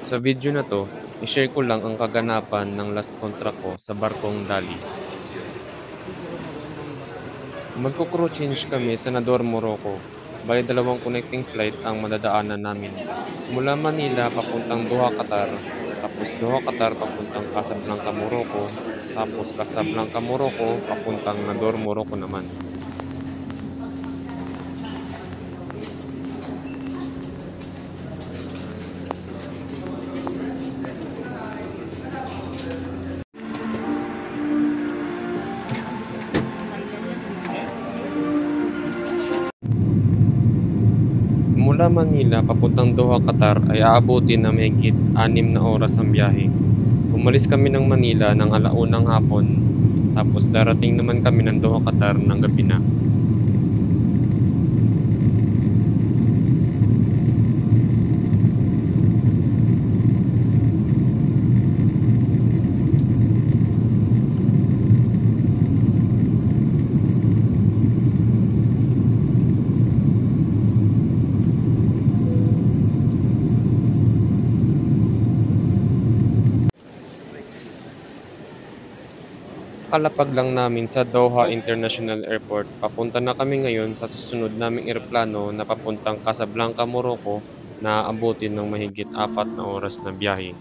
Sa video na 'to, i-share ko lang ang kaganapan ng last contract ko sa barkong Dali. Magko-crew change kami sa Nador, Morocco. Bale 2 connecting flight ang madadaanan namin. Mula Manila papuntang Doha, Qatar, tapos Doha, Qatar papuntang Casablanca, Morocco, tapos Casablanca, Morocco papuntang Nador, Morocco naman. Mula Manila papuntang Doha, Qatar ay aabutin ng mahigit 6 na oras ang biyahe. Umalis kami ng Manila ng 1:00 hapon, tapos darating naman kami ng Doha, Qatar ng gabi na. Kalapag lang namin sa Doha International Airport, papunta na kami ngayon sa susunod naming eroplano na papuntang Casablanca, Morocco na aabutin ng mahigit 4 na oras na biyahe.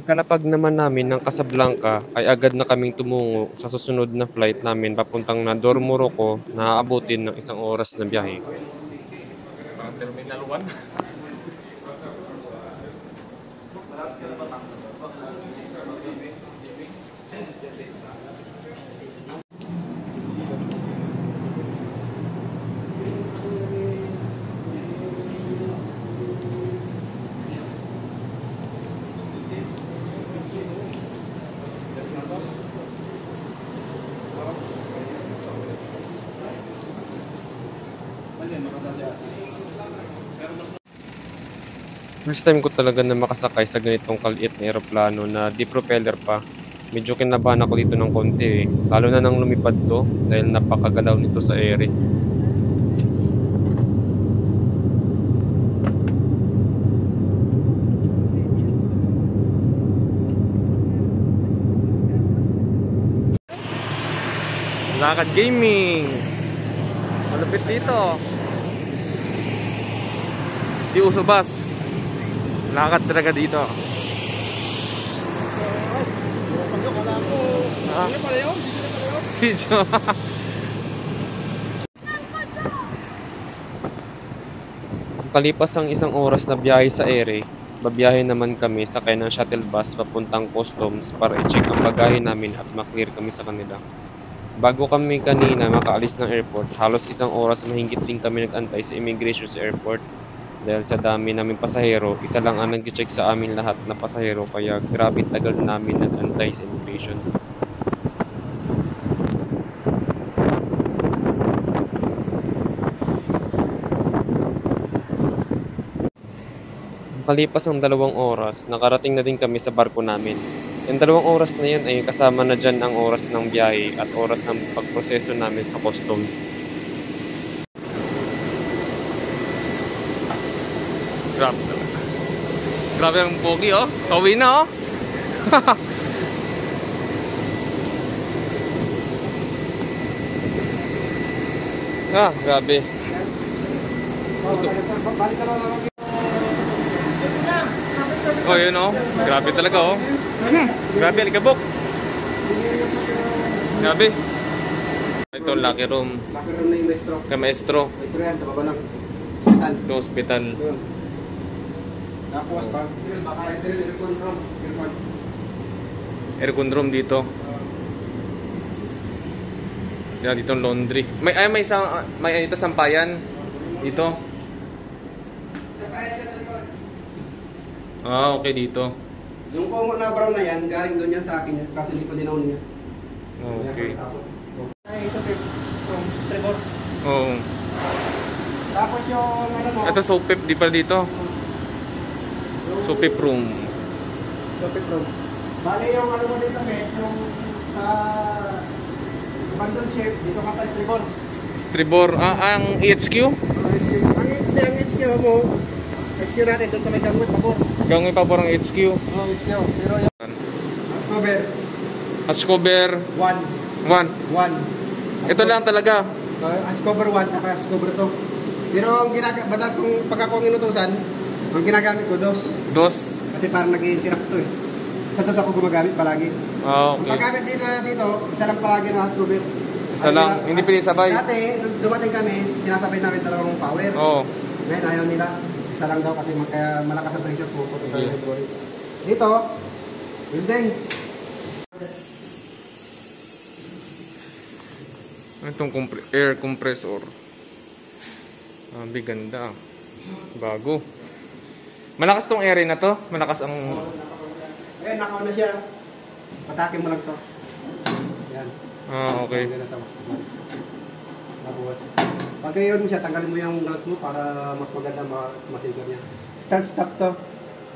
Kalapag naman namin ng Casablanca ay agad na kaming tumungo sa susunod na flight namin papuntang Nador, Morocco na aabutin ng 1 oras na biyahe. Terminal 1. First time ko talaga na makasakay sa ganitong kaliit na eroplano na di propeller pa. Medyo kinabahan ako dito ng konti eh. Lalo na nang lumipad to dahil napakagalaw nito sa ere. Lakad Gaming! Malapit dito. Di uso bus. Lakad talaga dito. Video. Kalipas ang 1 oras na biyahe sa ere, babiyahe naman kami sakay ng shuttle bus papuntang customs para i-check ang bagahe namin at maklear kami sa kanila. Bago kami kanina makaalis ng airport, halos 1 oras mahigit din kami nag-antay sa immigration sa airport. Dahil sa dami naming pasahero, isa lang ang nag-check sa amin lahat na pasahero kaya grabe tagal namin nag-antay sa immigration. Makalipas ang 2 oras, nakarating na din kami sa barko namin. Yung 2 oras na yun ay kasama na dyan ang oras ng biyahe at oras ng pagproseso namin sa customs. Grabe talaga. Grabe ang pogi oh. Pauwi na oh. Grabe. Oh, yun oh. Grabe talaga oh. Grabe, alikabok. Grabe. Ito, locker room. Locker room na yung maestro. Kay maestro. Maestro yan, tababa ng hospital. Ito, hospital. Tapos, baka ito rin, aircon room. Aircon room dito. Yan, dito laundry. May dito sampayan. Dito. Ah, okay dito. Yung kumot na brown na yan, galing doon yan sa akin yan. Kasi hindi ko dinaon niya. Okay. Ay, ito, tribor. Oo. Tapos yung ano mo. Ito soapip, di pa dito. Soapip room. Soapip room. Bali yung ano mo dito, met, yung abandon ship, dito ka sa Estribor. Estribor. Ang HQ? Ang HQ mo, HQ natin doon sa may Gangwit, pabor. Gangwit pa ang HQ. HQ. Pero yung Ascover. Ascover 1. 1. Ito lang talaga. Ascover 1 at Ascover 2. Pero ang ginagawa, kung pagka kong inutusan, ang ginagamit ko, dos. Kasi parang nag-i-interact to eh. Sa dos ako gumagamit palagi. Okay. Ang paggamit dito, isa lang palagi na Ascover. Isa lang, hindi pwede sabay. Dati, nung dumating kami, sinasabay namin dalawang power. Oo. Ngayon, ayaw nila. Isa lang daw kasi kaya malakas ang pressure po. Dito, building. Itong air compressor. Ganda. Bago. Malakas tong air na to. Malakas ang... Eh, nakaw na siya. Patakin mo lang to. Yan. Okay. Nabuhat. Pag yun mo siya, tanggalin mo yung nut mo para mas maganda masigar niya. Start, stop to.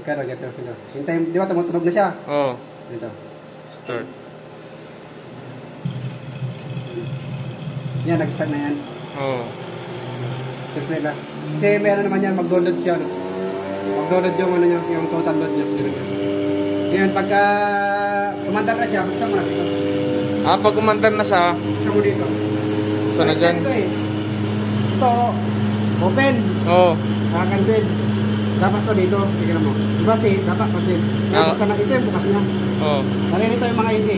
Kaya ganito. Hintayin, di ba tumutunog na siya? Oo. Dito. Start. Yan, nag-start na yan. Oo. Siyempre na. Kasi meron naman yan, mag-download siya. No? Mag-download yung, ano niya, yung total load niya. Ngayon, pagka kumandar na siya, buksan mo na dito. Pag kumandar na siya, Buksan mo dito. saan na dyan? Ito, open. Oo. Cancel. Dapat to dito, tignan mo. Diba dapat cancel. Buksan na ito yung bukas niya. Oo. Narin ito yung mga IP.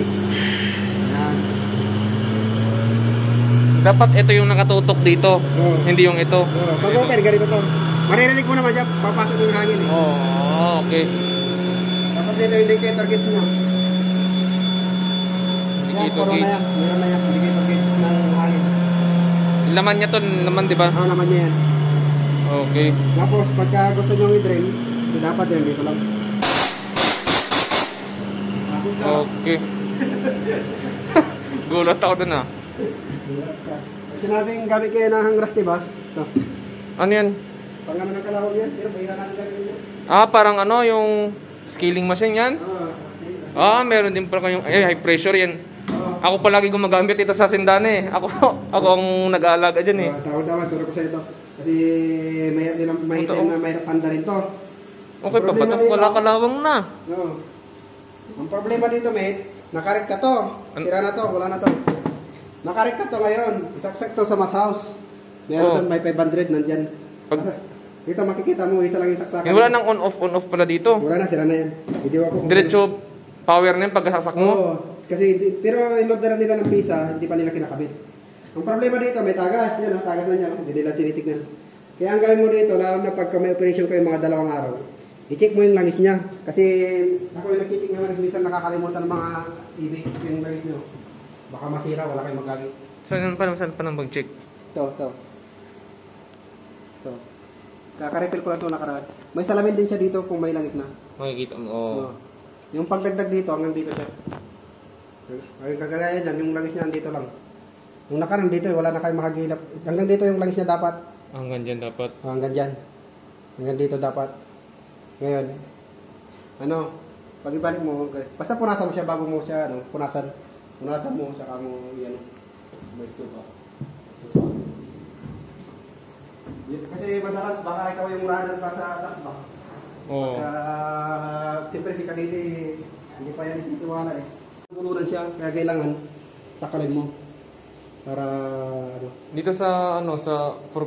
Yan. Dapat ito yung nakatutok dito. Oo. Hindi yung ito. Pag open, ganito to. Maririnig mo naman dyan, papasok yung hangin eh. Oo. Okay. Tapos dito yung indicator gauge niya. Indicator Yan, gauge. meron na yan, indicator gauge ng hangin. Laman niya to naman, di ba? Naman niya yan. Okay. Tapos pagka gusto nyo i-drain, dapat yan dito lang. Okay. Gulat ako dun Sinabing gamit kayo ng rusty bus. Ito. Ano yan? Pag naman ang kalawag yan, pero bahira natin gagawin yan. Parang ano, yung scaling machine yan? Meron din pala kayong, high pressure yan. Ako palagi gumagamit ito sa sindane. Ako ang nag-aalaga dyan eh. Tawad-tawad, turo ko sa ito. Kasi mahirap na mahirap panda rin to. Okay pa ba ito? Wala kalawang na. Oo. Ang problema dito, mate, nakarekta to. Sira na to, wala na to. Nakarekta to ngayon. Isaksak to sa mas house. Meron doon, may 500 nandyan. Dito makikita mo, isa lang yung saksakan. Wala nang on-off pala dito. Wala na, sira na yan. Hindi ako Diretso power na yung pagkasaksak mo? Oo. Kasi, pero inod na nila ng pisa, hindi pa nila kinakabit. Ang problema dito, may tagas. Yan, tagas na niya. Hindi nila tinitignan. Kaya ang gawin mo dito, lalo na pagka may operation kayo mga 2 araw, i-check mo yung langis niya. Kasi ako yung nag-check naman, minsan nakakalimutan ng mga ibig yung langis nyo. Baka masira, wala kayong magamit. Saan pa nang mag-check? Ito. Kaka-refill ko lang ito nakaraan. May salamin din siya dito kung may langis na. Makikita mo, oo. Yung pagdagdag dito, hanggang dito siya. Ay, kagaya dyan, yung langis niya nandito lang. Yung nakaraan dito, wala na kayong makagilap. Hanggang dito yung langis niya dapat. Hanggang dyan dapat. Hanggang dyan. Hanggang dito dapat. Ngayon, pag ibalik mo, basta punasan mo siya bago mo siya, punasan mo, saka mo, may suka. Kasi madalas, baka ikaw yung murahan sa taas ba? Oo. Siyempre si Kalili, hindi pa yan ititiwala eh. Pulunan siya, kaya kailangan sakalin mo. Para Dito sa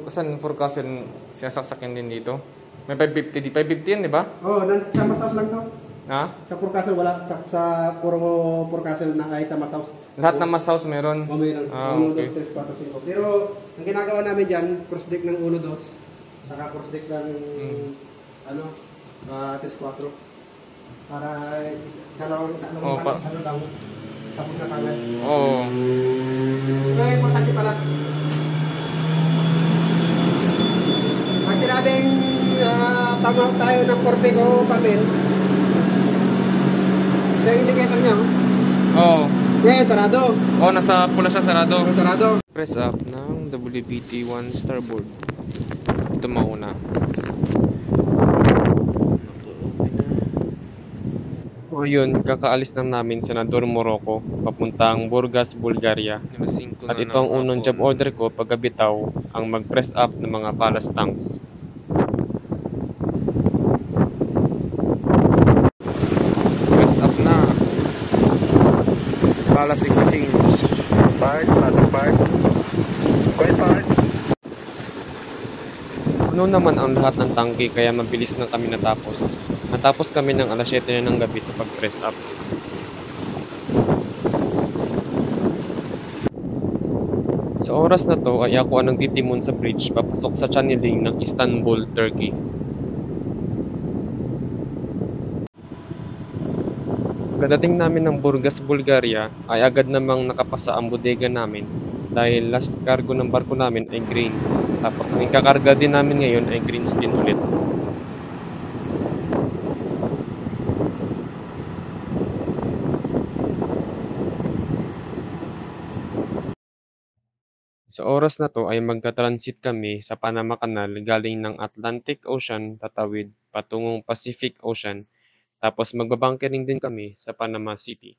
San Forecastle, sinasaksakin din dito. May 550 di 550 yan, di ba? Oo, sa Masaus lang to. Ha? Sa Forecastle wala, sa puro Forecastle na ay sa Masaus. Lahat ng mas house meron. O meron. 1, 2, 3, 4, 5. Pero ang ginagawa namin dyan, cross deck ng 1, 2, saka cross deck ng 3, 4. Para dalawang lang. Tapos na kagad. Oo. So, importante pala. Pag sinabing tama tayo ng korpik o papel, yung indicator niya, Oo. ngayon, sarado. Nasa pula siya, sarado. Sarado. Press up ng WBT1 starboard. Ito mauna. So yun, kakaalis lang namin Senador Morocco, papuntang Burgas, Bulgaria. At ito ang unang job order ko pagkabitaw, ang mag-press up ng mga ballast tanks. Press up na. Ballast exchange. Part, paano part? Quite part. Puno naman ang lahat ng tangke kaya mabilis na kami natapos. Natapos kami ng alas 7 na ng gabi sa pag-press up. Sa oras na to ay ako ang nagtitimon sa bridge papasok sa channeling ng Istanbul, Turkey. Pagdating namin ng Burgas, Bulgaria ay agad namang nakapasa ang bodega namin dahil last cargo ng barko namin ay grains. Tapos ang ikakarga din namin ngayon ay grains din ulit. Sa oras na to ay magka-transit kami sa Panama Canal galing ng Atlantic Ocean tatawid patungong Pacific Ocean tapos magbabunkering din kami sa Panama City.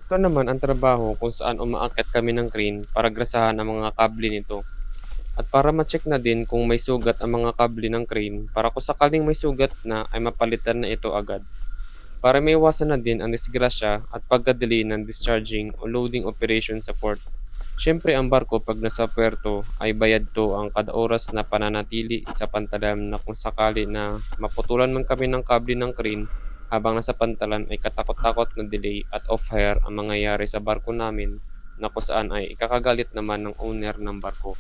Ito naman ang trabaho kung saan umaakyat kami ng crane para grasahan ang mga kable nito. At para ma-check na din kung may sugat ang mga kable ng crane para kung sakaling may sugat na ay mapalitan na ito agad. Para maiwasan na din ang disgrasya at pagka-delay ng discharging o loading operation sa port. Siyempre ang barko pag nasa puerto ay bayad to ang kada oras na pananatili sa pantalan na kung sakali na maputulan man kami ng kable ng crane habang nasa pantalan ay katakot-takot na delay at off-hire ang mangyayari sa barko namin na kung saan ay ikakagalit naman ng owner ng barko.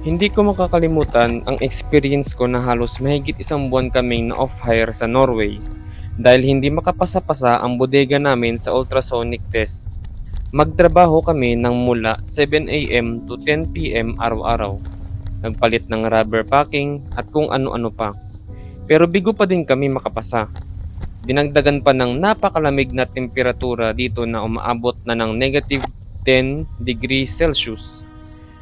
Hindi ko makakalimutan ang experience ko na halos mahigit isang buwan kaming na-off-hire sa Norway dahil hindi makapasa-pasa ang bodega namin sa ultrasonic test. Magtrabaho kami ng mula 7 AM to 10 PM araw-araw. Nagpalit ng rubber packing at kung ano-ano pa. Pero bigo pa din kami makapasa. Dinagdagan pa ng napakalamig na temperatura dito na umaabot na ng negative 10 degrees Celsius.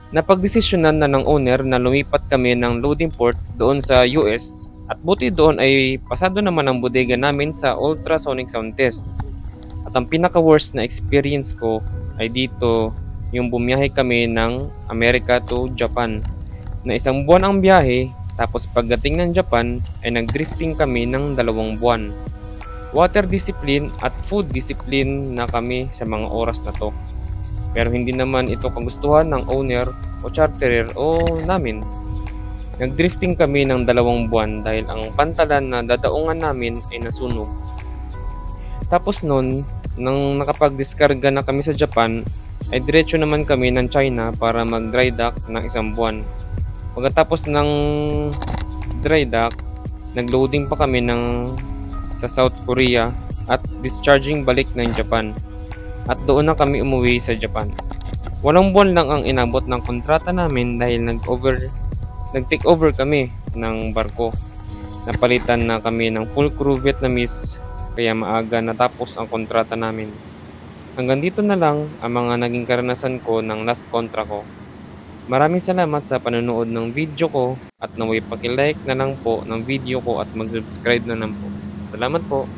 Napagdesisyonan na ng owner na lumipat kami ng loading port doon sa US at buti doon ay pasado naman ang bodega namin sa ultrasonic sound test. At ang pinaka-worst na experience ko ay dito yung bumiyahe kami ng America to Japan. Na isang buwan ang biyahe tapos pagdating ng Japan ay nag-drifting kami ng 2 buwan. Water discipline at food discipline na kami sa mga oras na to. Pero hindi naman ito kagustuhan ng owner o charterer o namin. Nag-drifting kami ng 2 buwan dahil ang pantalan na dadaungan namin ay nasunog. Tapos nun, nang nakapag-diskarga na kami sa Japan, ay diretso naman kami ng China para mag-dry dock ng 1 buwan. Pagkatapos ng dry dock, nag-loading pa kami sa South Korea at discharging balik ng Japan. At doon na kami umuwi sa Japan. 8 buwan lang ang inabot ng kontrata namin dahil nag-take over kami ng barko. Napalitan na kami ng full crew Vietnamese kaya maaga natapos ang kontrata namin. Hanggang dito na lang ang mga naging karanasan ko ng last kontra ko. Maraming salamat sa panonood ng video ko at naway paki-like na lang po ng video ko at mag-subscribe na lang po. Salamat po!